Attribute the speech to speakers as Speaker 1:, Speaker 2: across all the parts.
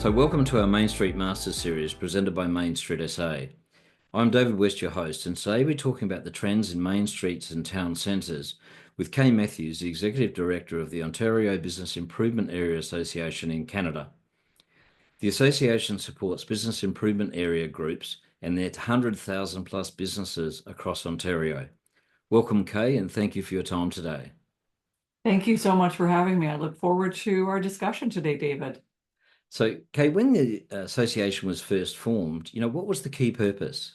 Speaker 1: So welcome to our Mainstreet Masters series presented by Mainstreet SA. I'm David West, your host, and today we're talking about the trends in main streets and town centres with Kay Matthews, the Executive Director of the Ontario Business Improvement Area Association in Canada. The association supports business improvement area groups and their 100,000 plus businesses across Ontario. Welcome, Kay, and thank you for your time today.
Speaker 2: Thank you so much for having me. I look forward to our discussion today, David.
Speaker 1: So, Kay, when the association was first formed, what was the key purpose?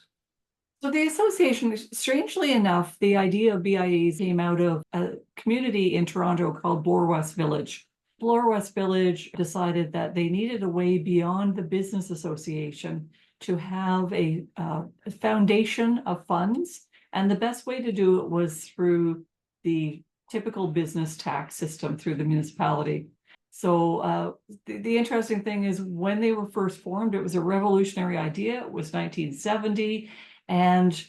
Speaker 2: So the association, strangely enough, the idea of BIAs came out of a community in Toronto called Bloor West Village. Bloor West Village decided that they needed a way beyond the business association to have a foundation of funds. And the best way to do it was through the typical business tax system through the municipality. So the interesting thing is when they were first formed, it was a revolutionary idea. It was 1970. And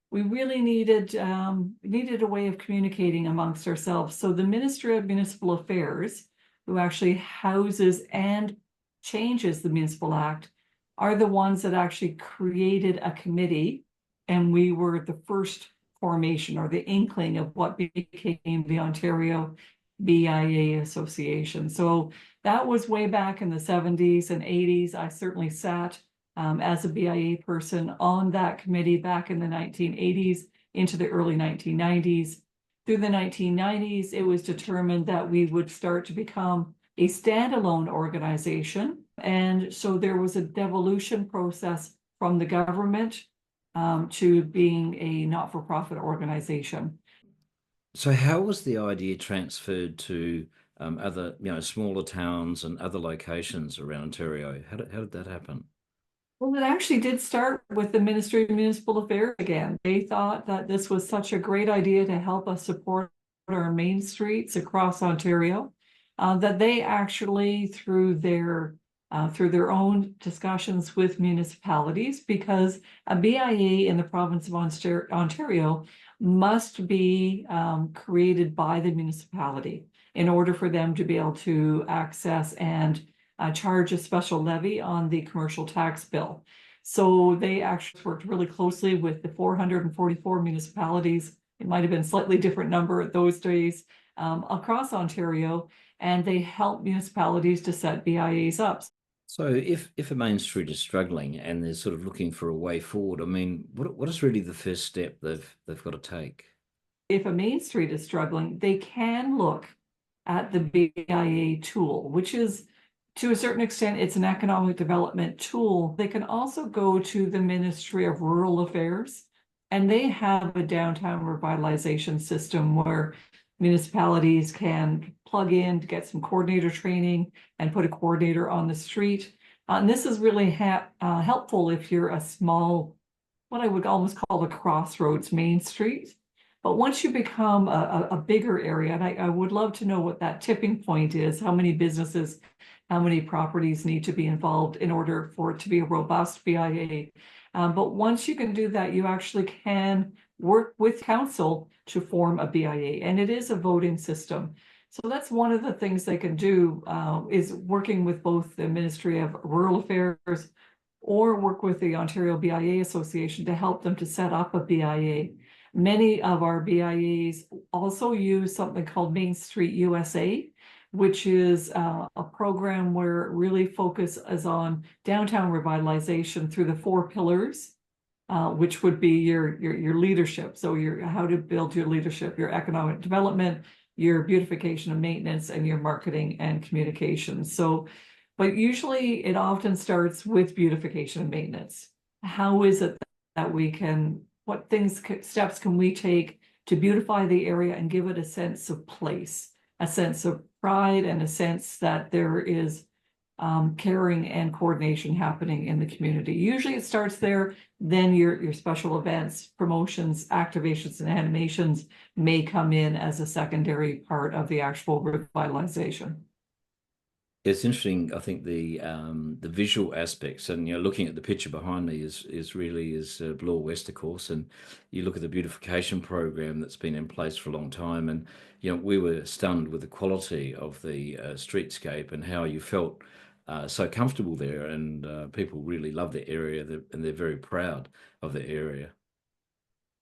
Speaker 2: we really needed a way of communicating amongst ourselves. So the Ministry of Municipal Affairs, who actually houses and changes the Municipal Act, are the ones that actually created a committee. And we were the first formation or the inkling of what became the Ontario BIA Association. So that was way back in the 70s and 80s. I certainly sat as a BIA person on that committee back in the 1980s into the early 1990s. Through the 1990s, it was determined that we would start to become a standalone organization. And so there was a devolution process from the government to being a not-for-profit organization.
Speaker 1: So how was the idea transferred to other, smaller towns and other locations around Ontario? How did that happen?
Speaker 2: Well, it actually did start with the Ministry of Municipal Affairs again. They thought that this was such a great idea to help us support our main streets across Ontario, that they actually, through their own discussions with municipalities, because a BIA in the province of Ontario must be created by the municipality in order for them to be able to access and charge a special levy on the commercial tax bill. So they actually worked really closely with the 444 municipalities. It might have been a slightly different number at those days across Ontario, and they helped municipalities to set BIAs up.
Speaker 1: So if a main street is struggling and they're sort of looking for a way forward, I mean, what is really the first step they've got to take?
Speaker 2: If a main street is struggling, they can look at the BIA tool, which is, to a certain extent, it's an economic development tool. They can also go to the Ministry of Rural Affairs, and they have a downtown revitalization system where municipalities can plug in to get some coordinator training and put a coordinator on the street. And this is really helpful if you're a small, what I would almost call a crossroads main street. But once you become a bigger area, and I would love to know what that tipping point is, how many businesses, how many properties need to be involved in order for it to be a robust BIA. But once you can do that, you actually can work with council to form a BIA, and it is a voting system. So that's one of the things they can do is working with both the Ministry of Rural Affairs or work with the Ontario BIA Association to help them to set up a BIA. Many of our BIAs also use something called Mainstreet USA, which is a program where it really focuses on downtown revitalization through the 4 pillars, which would be your leadership. So how to build your leadership, your economic development, your beautification and maintenance, and your marketing and communications. So, but usually it often starts with beautification and maintenance. How is it that we can, steps can we take to beautify the area and give it a sense of place, a sense of pride, and a sense that there is caring and coordination happening in the community. Usually it starts there, then your special events, promotions, activations, and animations may come in as a secondary part of the actual revitalization.
Speaker 1: It's interesting. I think the visual aspects, and looking at the picture behind me is really Bloor West, of course, and you look at the beautification program that's been in place for a long time, and we were stunned with the quality of the streetscape and how you felt so comfortable there, and people really love the area, and they're very proud of the area.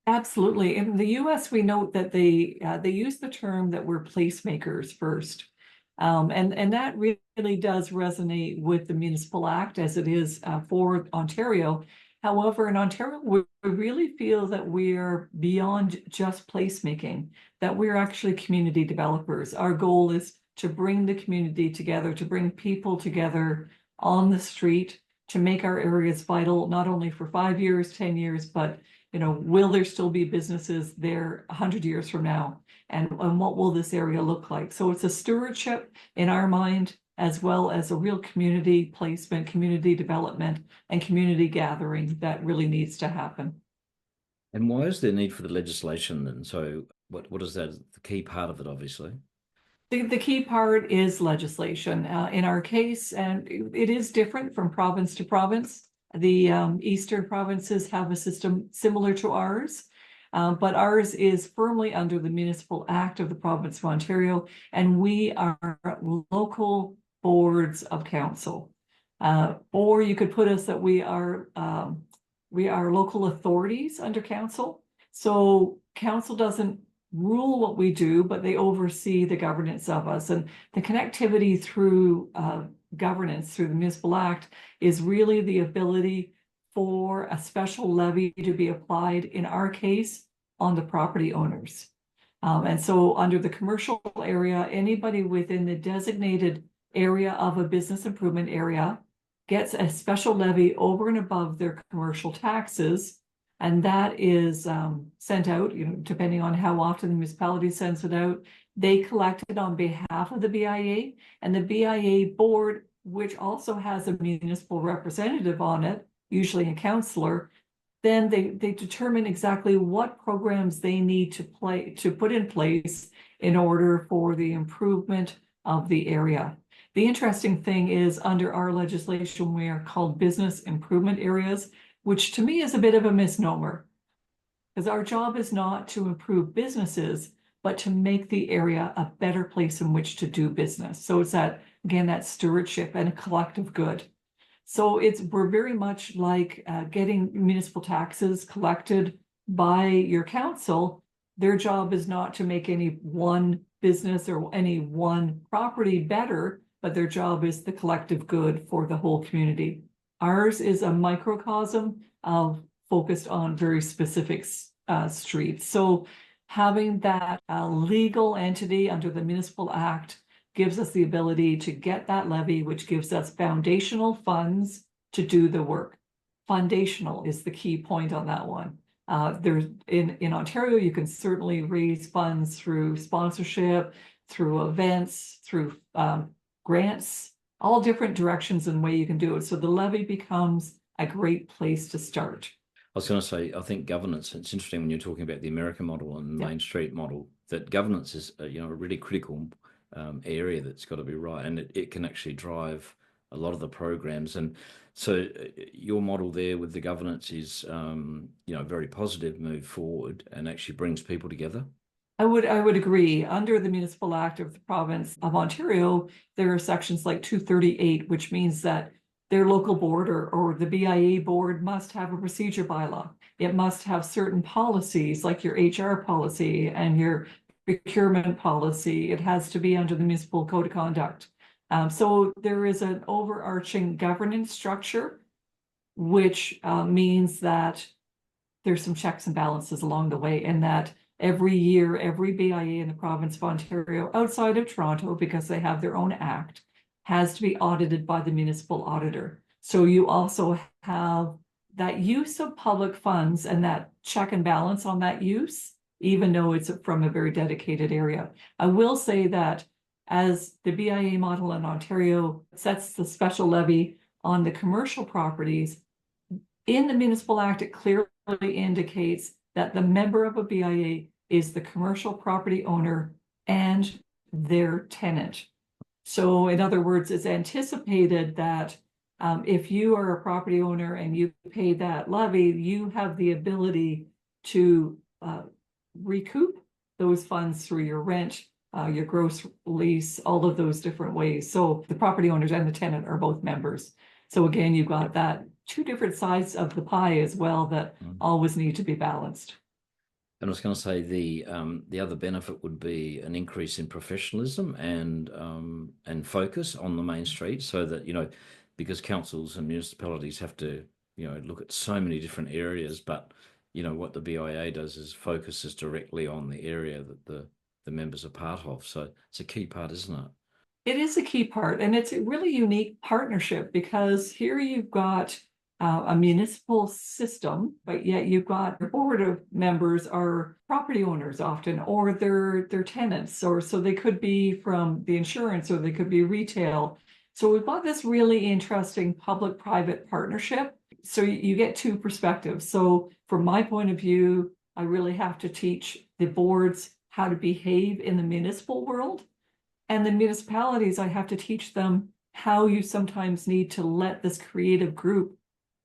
Speaker 2: Absolutely. In the US, we note that they use the term that we're placemakers first. And that really does resonate with the Municipal Act as it is for Ontario. However, in Ontario, we really feel that we're beyond just placemaking, that we're actually community developers. Our goal is to bring the community together, to bring people together on the street, to make our areas vital, not only for 5 years, 10 years, but will there still be businesses there 100 years from now? And what will this area look like? So it's a stewardship in our mind, as well as a real community placement, community development, and community gathering that really needs to happen.
Speaker 1: And why is there need for the legislation then? So what is that? The key part of it, obviously.
Speaker 2: The key part is legislation. In our case, and it is different from province to province. The eastern provinces have a system similar to ours, but ours is firmly under the Municipal Act of the Province of Ontario, and we are local boards of council. Or you could put us that we are local authorities under council. So council doesn't rule what we do, but they oversee the governance of us. And the connectivity through governance through the Municipal Act is really the ability for a special levy to be applied, in our case, on the property owners. And so under the commercial area, anybody within the designated area of a business improvement area gets a special levy over and above their commercial taxes. And that is sent out, depending on how often the municipality sends it out. They collect it on behalf of the BIA, and the BIA board, which also has a municipal representative on it, usually a councillor, then they determine exactly what programs they need to put in place in order for the improvement of the area. The interesting thing is, under our legislation, we are called business improvement areas, which to me is a bit of a misnomer, because our job is not to improve businesses, but to make the area a better place in which to do business. So it's that, again, that stewardship and a collective good. So we're very much like getting municipal taxes collected by your council. Their job is not to make any one business or any one property better, but their job is the collective good for the whole community. Ours is a microcosm of focused on very specific streets. So having that legal entity under the Municipal Act gives us the ability to get that levy, which gives us foundational funds to do the work. Foundational is the key point on that one. There's in Ontario, you can certainly raise funds through sponsorship, through events, through grants, all different directions and way you can do it. So the levy becomes a great place to start.
Speaker 1: I was going to say, I think governance, it's interesting when you're talking about the American model and Main Street model, that governance is a really critical area that's got to be right, and it can actually drive a lot of the programs. And so your model there with the governance is very positive move forward and actually brings people together.
Speaker 2: I would agree. Under the Municipal Act of the Province of Ontario, there are sections like 238, which means that their local board or the BIA board must have a procedure bylaw. It must have certain policies, like your HR policy and your procurement policy. It has to be under the Municipal Code of Conduct. So there is an overarching governance structure, which means that there's some checks and balances along the way, and that every year, every BIA in the province of Ontario, outside of Toronto, because they have their own act, has to be audited by the municipal auditor. So you also have that use of public funds and that check and balance on that use, even though it's from a very dedicated area. I will say that as the BIA model in Ontario sets the special levy on the commercial properties, in the Municipal Act, it clearly indicates that the member of a BIA is the commercial property owner and their tenant. So in other words, it's anticipated that if you are a property owner and you pay that levy, you have the ability to recoup those funds through your rent your gross lease, all of those different ways. So the property owners and the tenant are both members. So again, you've got that two different sides of the pie as well that always need to be balanced.
Speaker 1: And I was going to say the other benefit would be an increase in professionalism and focus on the main street, so that because councils and municipalities have to look at so many different areas, but what the BIA does is focuses directly on the area that the members are part of. So it's a key part, isn't it?
Speaker 2: It is a key part, and it's a really unique partnership because here you've got a municipal system, but yet you've got the board of members are property owners often, or they're tenants, or so they could be from the insurance, or they could be retail. So we've got this really interesting public-private partnership. So you get two perspectives. So from my point of view, I really have to teach the boards how to behave in the municipal world. And the municipalities, I have to teach them how you sometimes need to let this creative group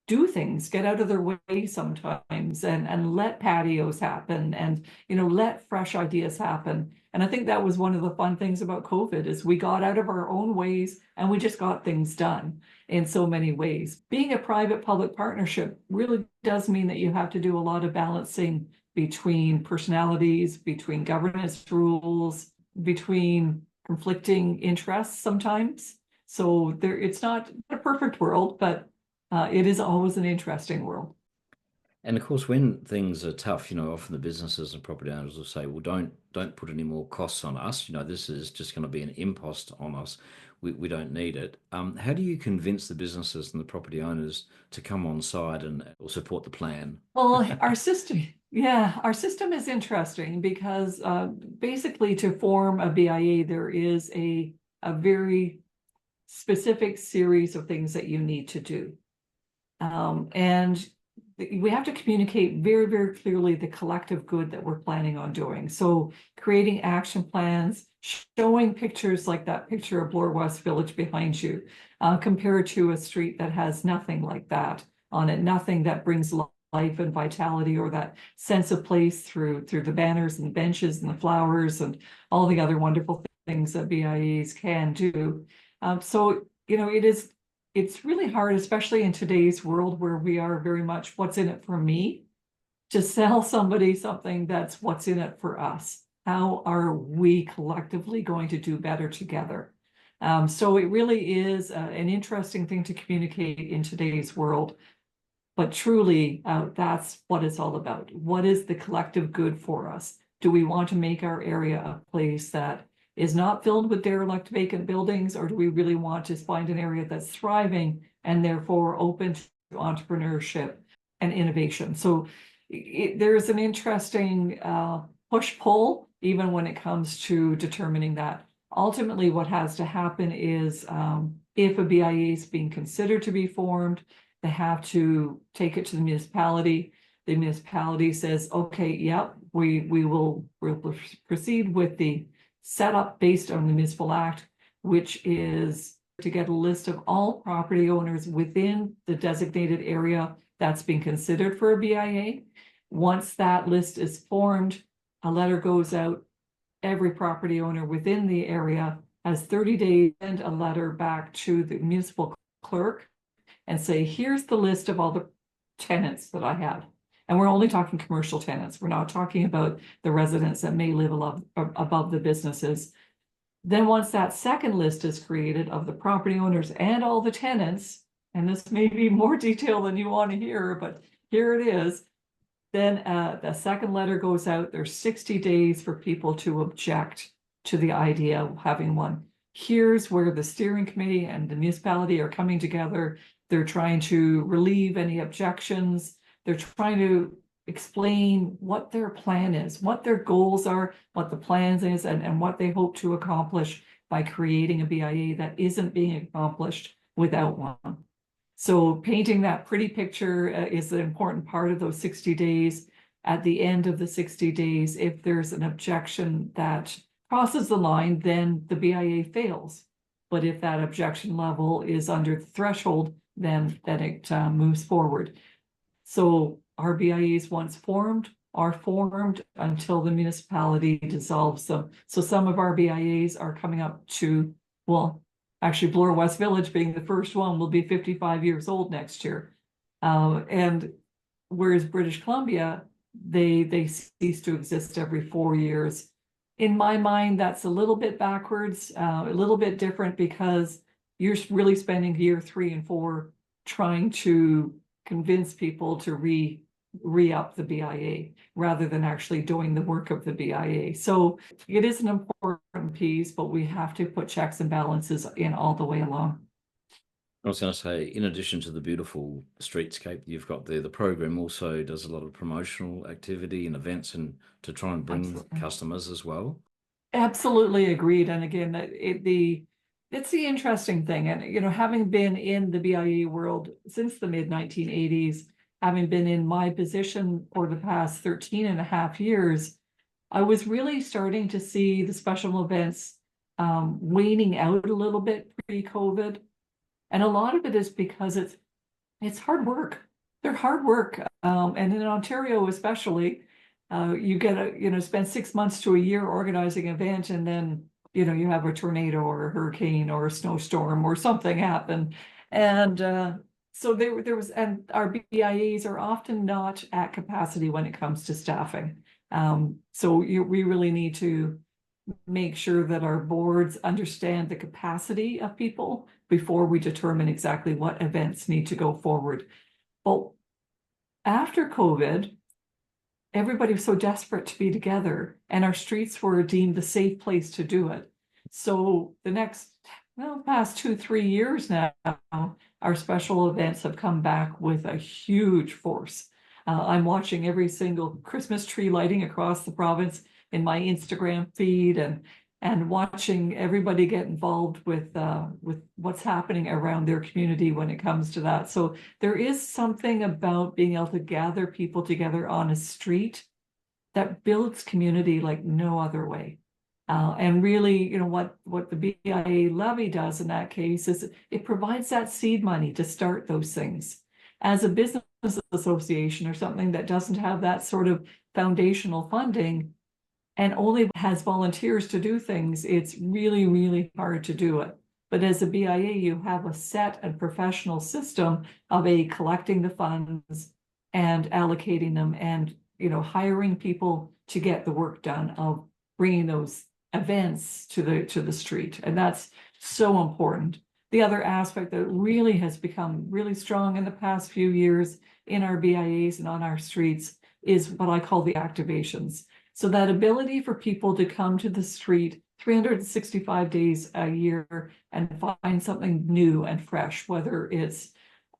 Speaker 2: do things, get out of their way sometimes, and let patios happen, and let fresh ideas happen. And I think that was one of the fun things about COVID is we got out of our own ways and we just got things done in so many ways. Being a private-public partnership really does mean that you have to do a lot of balancing between personalities, between governance rules, between conflicting interests sometimes. So it's not a perfect world, but it is always an interesting world.
Speaker 1: And of course, when things are tough, often the businesses and property owners will say, "Well, don't put any more costs on us. This is just going to be an impost on us. We don't need it." How do you convince the businesses and the property owners to come on side and or support the plan?
Speaker 2: Well, our system is interesting because basically to form a BIA, there is a very specific series of things that you need to do. And we have to communicate very, very clearly the collective good that we're planning on doing. So creating action plans, showing pictures like that picture of Bloor West Village behind you, compared to a street that has nothing like that on it, nothing that brings life and vitality or that sense of place through the banners and the benches and the flowers and all the other wonderful things that BIAs can do. So it's really hard, especially in today's world where we are very much what's in it for me, to sell somebody something that's what's in it for us. How are we collectively going to do better together? So it really is an interesting thing to communicate in today's world. But truly, that's what it's all about. What is the collective good for us? Do we want to make our area a place that is not filled with derelict vacant buildings, or do we really want to find an area that's thriving and therefore open to entrepreneurship and innovation? So there's an interesting push-pull even when it comes to determining that. Ultimately, what has to happen is if a BIA is being considered to be formed, they have to take it to the municipality. The municipality says, okay, yep, we'll proceed with the setup based on the Municipal Act, which is to get a list of all property owners within the designated area that's being considered for a BIA. Once that list is formed, a letter goes out. Every property owner within the area has 30 days and a letter back to the municipal clerk and say, here's the list of all the tenants that I have. And we're only talking commercial tenants. We're not talking about the residents that may live above the businesses. Then once that second list is created of the property owners and all the tenants, and this may be more detail than you want to hear, but here it is. Then the second letter goes out. There's 60 days for people to object to the idea of having one. Here's where the steering committee and the municipality are coming together. They're trying to relieve any objections. They're trying to explain what their plan is, what their goals are, what the plans is, and what they hope to accomplish by creating a BIA that isn't being accomplished without one. So painting that pretty picture is an important part of those 60 days. At the end of the 60 days, if there's an objection that crosses the line, then the BIA fails. But if that objection level is under the threshold, then it moves forward. So RBIAs once formed are formed until the municipality dissolves them. So some of our BIAs are coming up to, well, actually Bloor West Village being the first one will be 55 years old next year. And whereas British Columbia, they cease to exist every 4 years. In my mind, that's a little bit backwards, a little bit different, because you're really spending year 3 and 4 trying to convince people to re-up the BIA rather than actually doing the work of the BIA. So it is an important piece, but we have to put checks and balances in all the way along.
Speaker 1: I was going to say, in addition to the beautiful streetscape you've got there, the program also does a lot of promotional activity and events and to try and bring
Speaker 2: Absolutely.
Speaker 1: customers as well.
Speaker 2: Absolutely agreed. And again, it's the interesting thing. And, having been in the BIE world since the mid 1980s, having been in my position for the past 13 and a half years, I was really starting to see the special events waning out a little bit pre-COVID. And a lot of it is because it's hard work. They're hard work. And in Ontario, especially, you get spend 6 months to a year organizing an event, and then, you have a tornado or a hurricane or a snowstorm or something happen. And so there was, and our BIAs are often not at capacity when it comes to staffing. So we really need to make sure that our boards understand the capacity of people before we determine exactly what events need to go forward. Well, after COVID, everybody was so desperate to be together, and our streets were deemed the safe place to do it. So past 2-3 years now, our special events have come back with a huge force. I'm watching every single Christmas tree lighting across the province in my Instagram feed, and watching everybody get involved with what's happening around their community when it comes to that. So there is something about being able to gather people together on a street that builds community like no other way. And really, what the BIA levy does in that case is it provides that seed money to start those things. As a business association or something that doesn't have that sort of foundational funding and only has volunteers to do things, it's really, really hard to do it. But as a BIA, you have a set and professional system of collecting the funds and allocating them, and hiring people to get the work done of bringing those events to the street. And that's so important. The other aspect that really has become really strong in the past few years in our BIAs and on our streets is what I call the activations. So that ability for people to come to the street 365 days a year and find something new and fresh, whether it's,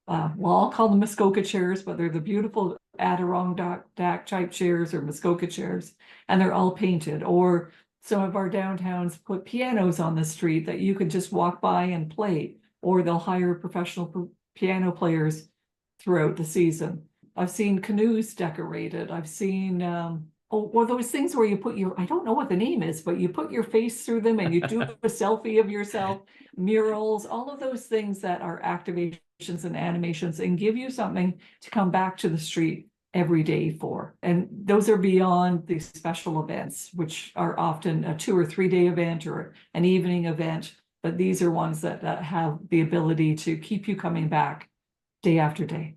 Speaker 2: I'll call them Muskoka chairs, but they're the beautiful Adirondack type chairs or Muskoka chairs, and they're all painted. Or some of our downtowns put pianos on the street that you can just walk by and play, or they'll hire professional piano players throughout the season. I've seen canoes decorated. I've seen, those things where you put I don't know what the name is, but you put your face through them and you do a selfie of yourself, murals, all of those things that are activations and animations and give you something to come back to the street every day for. And those are beyond the special events, which are often a 2 or 3 day event or an evening event. But these are ones that have the ability to keep you coming back day after day.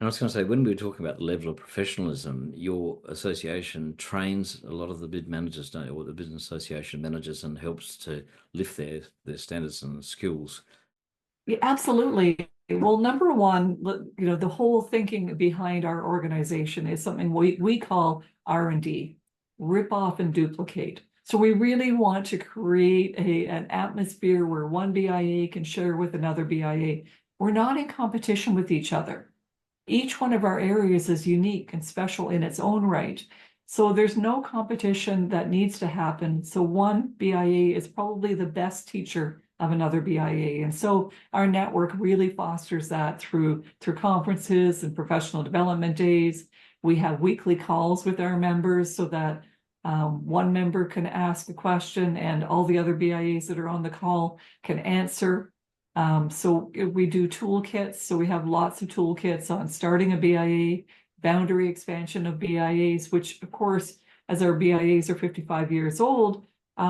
Speaker 1: And I was going to say, when we were talking about the level of professionalism, your association trains a lot of the bid managers, don't you, or the business association managers, and helps to lift their standards and skills.
Speaker 2: Yeah, absolutely. Well, number one, the whole thinking behind our organization is something we call R&D, rip off and duplicate. So we really want to create an atmosphere where one BIA can share with another BIA. We're not in competition with each other. Each one of our areas is unique and special in its own right. So there's no competition that needs to happen. So one BIA is probably the best teacher of another BIA. And so our network really fosters that through conferences and professional development days. We have weekly calls with our members so that one member can ask a question and all the other BIAs that are on the call can answer. So we do toolkits. So we have lots of toolkits on starting a BIA, boundary expansion of BIAs, which of course, as our BIAs are 55 years old,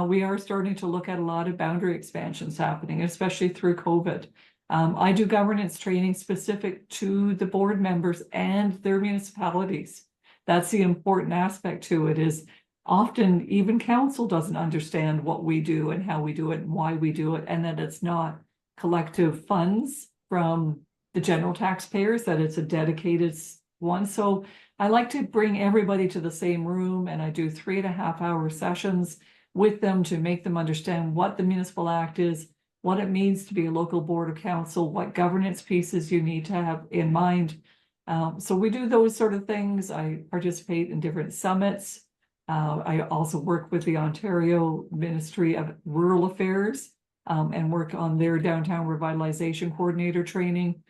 Speaker 2: we are starting to look at a lot of boundary expansions happening, especially through COVID. I do governance training specific to the board members and their municipalities. That's the important aspect to it, is often even council doesn't understand what we do and how we do it and why we do it, and that it's not collective funds from the general taxpayers, that it's a dedicated one. So I like to bring everybody to the same room, and I do 3.5-hour sessions with them to make them understand what the Municipal Act is, what it means to be a local board of council, what governance pieces you need to have in mind. So we do those sort of things. I participate in different summits. I also work with the Ontario Ministry of Rural Affairs and work on their downtown revitalization coordinator training.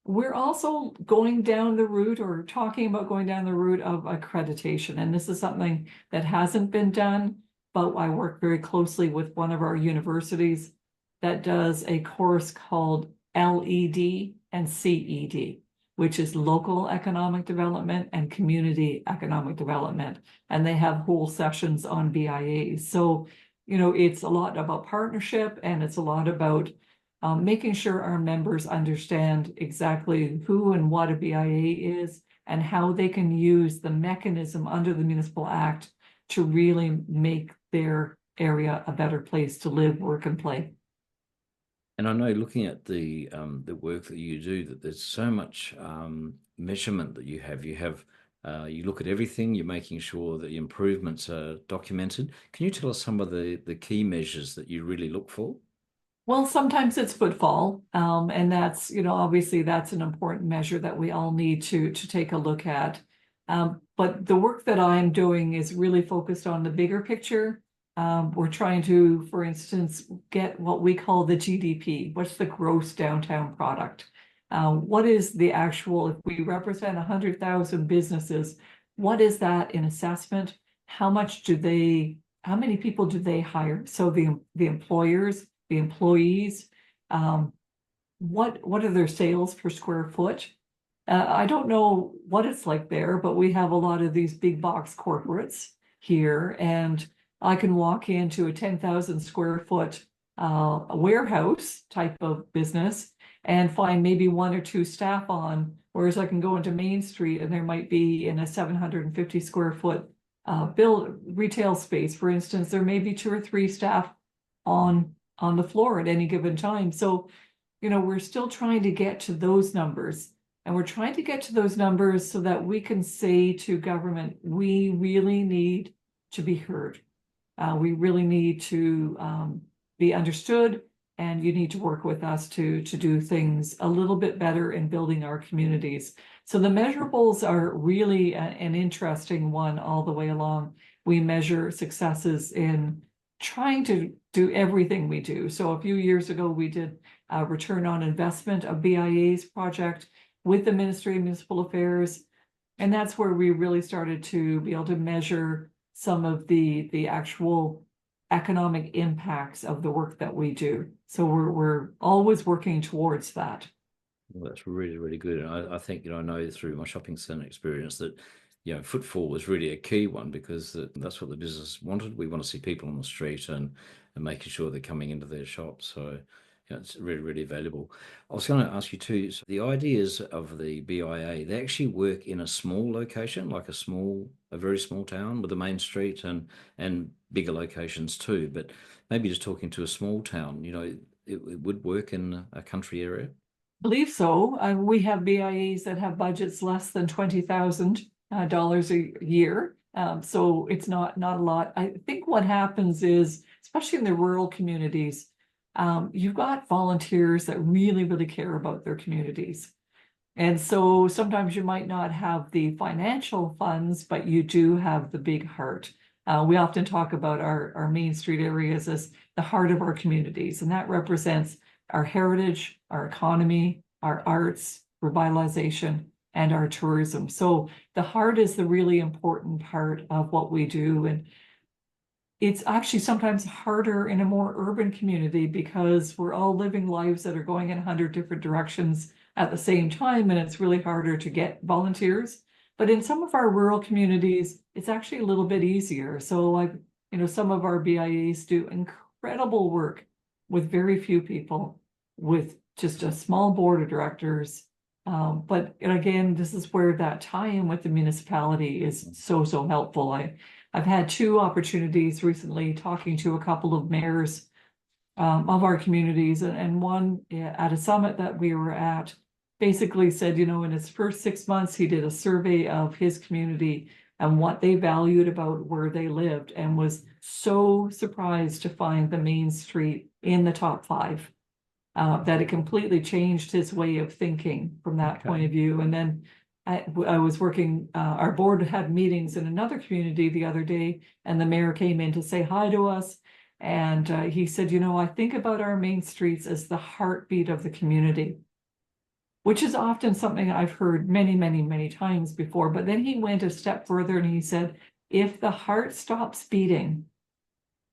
Speaker 2: We're also going down the route, or talking about going down the route, of accreditation. And this is something that hasn't been done, but I work very closely with one of our universities that does a course called LED and CED, which is local economic development and community economic development. And they have whole sessions on BIAs. So, it's a lot about partnership, and it's a lot about making sure our members understand exactly who and what a BIA is, and how they can use the mechanism under the Municipal Act to really make their area a better place to live, work, and play.
Speaker 1: And I know, looking at the work that you do, that there's so much measurement that you have. You look at everything. You're making sure that the improvements are documented. Can you tell us some of the key measures that you really look for?
Speaker 2: Well, sometimes it's footfall, and that's, obviously that's an important measure that we all need to take a look at. But the work that I'm doing is really focused on the bigger picture. We're trying to, for instance, get what we call the GDP. What's the gross downtown product? What is the actual, if we represent 100,000 businesses, what is that in assessment? How many people do they hire? So the employers, the employees, what are their sales per square foot? I don't know what it's like there, but we have a lot of these big box corporates here, and I can walk into a 10,000 square foot warehouse type of business and find maybe 1 or 2 staff on, whereas I can go into Main Street and there might be, in a 750 square foot retail space, for instance, there may be 2 or 3 staff on the floor at any given time. So, we're still trying to get to those numbers. And we're trying to get to those numbers so that we can say to government, we really need to be heard. We really need to be understood, and you need to work with us to do things a little bit better in building our communities. So the measurables are really an interesting one all the way along. We measure successes in trying to do everything we do. So a few years ago, we did a return on investment of BIA's project with the Ministry of Municipal Affairs. And that's where we really started to be able to measure some of the actual economic impacts of the work that we do. So we're always working towards that.
Speaker 1: Well, that's really, really good. And I think, I know through my shopping centre experience that, footfall was really a key one, because that's what the business wanted. We want to see people on the street and making sure they're coming into their shops. So, it's really, really valuable. I was going to ask you too, so the ideas of the BIA, they actually work in a small location, like a very small town with a main street, and bigger locations too. But maybe just talking to a small town, it would work in a country area.
Speaker 2: Believe so. We have BIAs that have budgets less than $20,000 a year. So it's not a lot. I think what happens is, especially in the rural communities, you've got volunteers that really, really care about their communities. And so sometimes you might not have the financial funds, but you do have the big heart. We often talk about our Main Street areas as the heart of our communities, and that represents our heritage, our economy, our arts, revitalization, and our tourism. So the heart is the really important part of what we do. And it's actually sometimes harder in a more urban community, because we're all living lives that are going in 100 different directions at the same time, and it's really harder to get volunteers. But in some of our rural communities, it's actually a little bit easier. So like, some of our BIAs do incredible work with very few people, with just a small board of directors. But again, this is where that tie-in with the municipality is so, so helpful. I've had two opportunities recently talking to a couple of mayors of our communities, and one at a summit that we were at basically said, in his first 6 months, he did a survey of his community and what they valued about where they lived, and was so surprised to find the Main Street in the top 5. That it completely changed his way of thinking from that point of view. And then I was working, our board had meetings in another community the other day, and the mayor came in to say hi to us. And he said, I think about our main streets as the heartbeat of the community, which is often something I've heard many, many, many times before. But then he went a step further and he said, if the heart stops beating,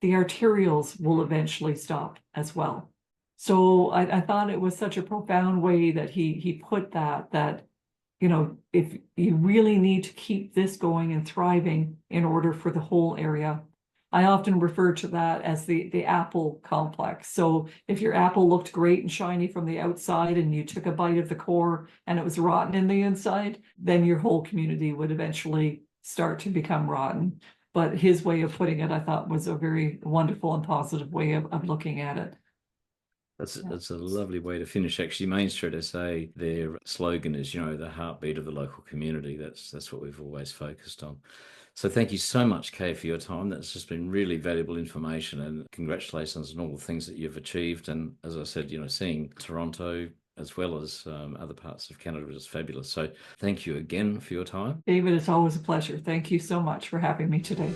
Speaker 2: the arterials will eventually stop as well. So I thought it was such a profound way that he put that, if you really need to keep this going and thriving in order for the whole area. I often refer to that as the apple complex. So if your apple looked great and shiny from the outside and you took a bite of the core and it was rotten in the inside, then your whole community would eventually start to become rotten. But his way of putting it, I thought, was a very wonderful and positive way of looking at it.
Speaker 1: That's a lovely way to finish. Actually, Mainstreet SA, their slogan is, the heartbeat of the local community. That's what we've always focused on. So thank you so much, Kay, for your time. That's just been really valuable information, and congratulations on all the things that you've achieved. And as I said, seeing Toronto as well as other parts of Canada is fabulous. So thank you again for your time.
Speaker 2: David, it's always a pleasure. Thank you so much for having me today.